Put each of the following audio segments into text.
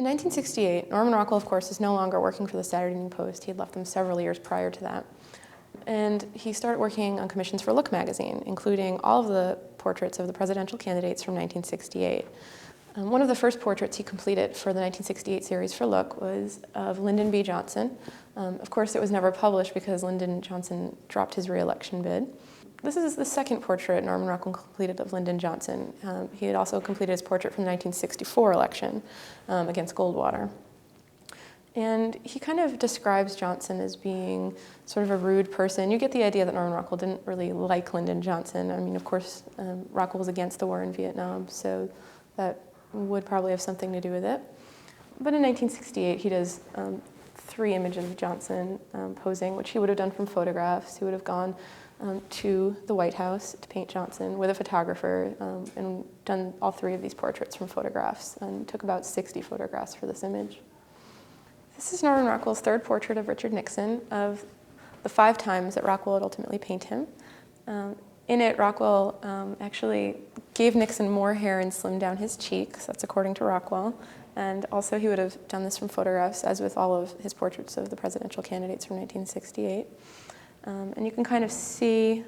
In 1968, Norman Rockwell, of course, is no longer working for the Saturday Evening Post. He had left them several years prior to that. And he started working on commissions for Look magazine, including all of the portraits of the presidential candidates from 1968. One of the first portraits he completed for the 1968 series for Look was of Lyndon B. Johnson. Of course, it was never published because Lyndon Johnson dropped his re-election bid. This is the second portrait Norman Rockwell completed of Lyndon Johnson. He had also completed his portrait from the 1964 election against Goldwater. And he kind of describes Johnson as being sort of a rude person. You get the idea that Norman Rockwell didn't really like Lyndon Johnson. I mean, of course, Rockwell was against the war in Vietnam, so that would probably have something to do with it. But in 1968, he does 3 images of Johnson posing, which he would have done from photographs. He would have gone to the White House to paint Johnson with a photographer and done all 3 of these portraits from photographs, and took about 60 photographs for this image. This is Norman Rockwell's 3rd portrait of Richard Nixon, of the 5 times that Rockwell would ultimately paint him. In it, Rockwell actually gave Nixon more hair and slimmed down his cheeks. That's according to Rockwell. And also he would have done this from photographs, as with all of his portraits of the presidential candidates from 1968. And you can kind of see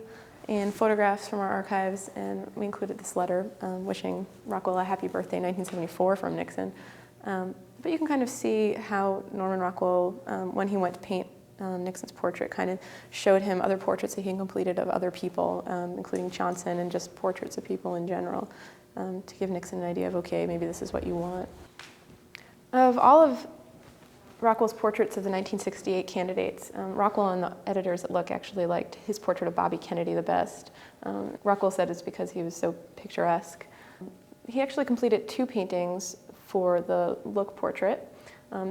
in photographs from our archives, and we included this letter wishing Rockwell a happy birthday in 1974 from Nixon. But you can kind of see how Norman Rockwell, when he went to paint Nixon's portrait, kind of showed him other portraits that he had completed of other people, including Johnson, and just portraits of people in general, to give Nixon an idea of, okay, maybe this is what you want. Of all of Rockwell's portraits of the 1968 candidates, Rockwell and the editors at Look actually liked his portrait of Bobby Kennedy the best. Rockwell said it's because he was so picturesque. He actually completed 2 paintings for the Look portrait.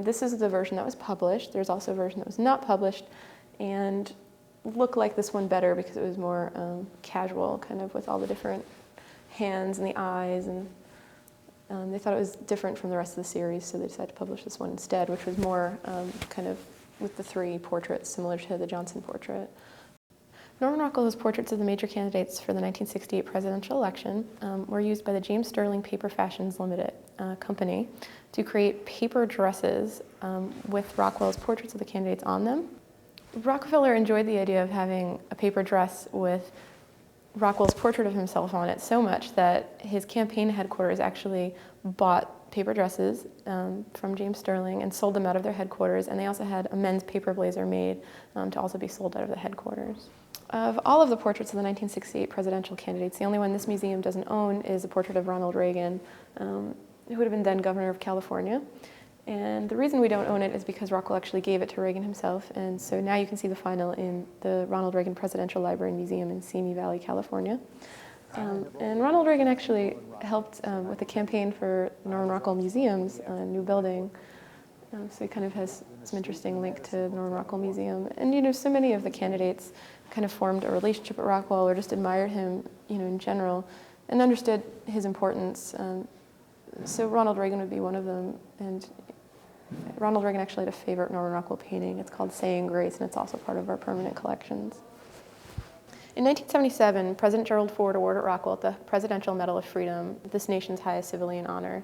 This is the version that was published. There's also a version that was not published, and looked like this one better because it was more casual, kind of with all the different hands and the eyes, and they thought it was different from the rest of the series, so they decided to publish this one instead, which was more kind of with the 3 portraits similar to the Johnson portrait. Norman Rockwell's portraits of the major candidates for the 1968 presidential election were used by the James Sterling Paper Fashions Limited company to create paper dresses with Rockwell's portraits of the candidates on them. Rockefeller enjoyed the idea of having a paper dress with Rockwell's portrait of himself on it so much that his campaign headquarters actually bought paper dresses from James Sterling and sold them out of their headquarters, and they also had a men's paper blazer made to also be sold out of the headquarters. Of all of the portraits of the 1968 presidential candidates, the only one this museum doesn't own is a portrait of Ronald Reagan, who would have been then governor of California. And the reason we don't own it is because Rockwell actually gave it to Reagan himself, and so now you can see the final in the Ronald Reagan Presidential Library and Museum in Simi Valley, California. And Ronald Reagan actually helped with the campaign for Norman Rockwell Museum's new building. So he kind of has some interesting link to the Norman Rockwell Museum. And, you know, so many of the candidates kind of formed a relationship with Rockwell or just admired him, you know, in general, and understood his importance. So Ronald Reagan would be one of them. And Ronald Reagan actually had a favorite Norman Rockwell painting. It's called Saying Grace, and it's also part of our permanent collections. In 1977, President Gerald Ford awarded Rockwell the Presidential Medal of Freedom, this nation's highest civilian honor.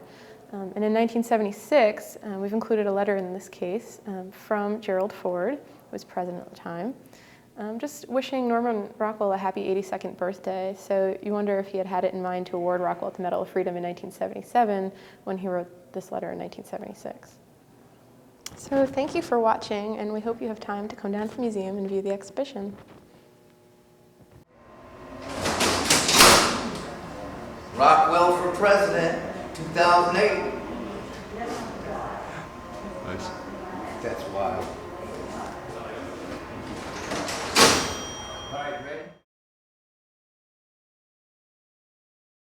And in 1976, we've included a letter in this case from Gerald Ford, who was president at the time, just wishing Norman Rockwell a happy 82nd birthday. So you wonder if he had had it in mind to award Rockwell the Medal of Freedom in 1977 when he wrote this letter in 1976. So thank you for watching, and we hope you have time to come down to the museum and view the exhibition. Rockwell for president, 2008. Nice. That's wild.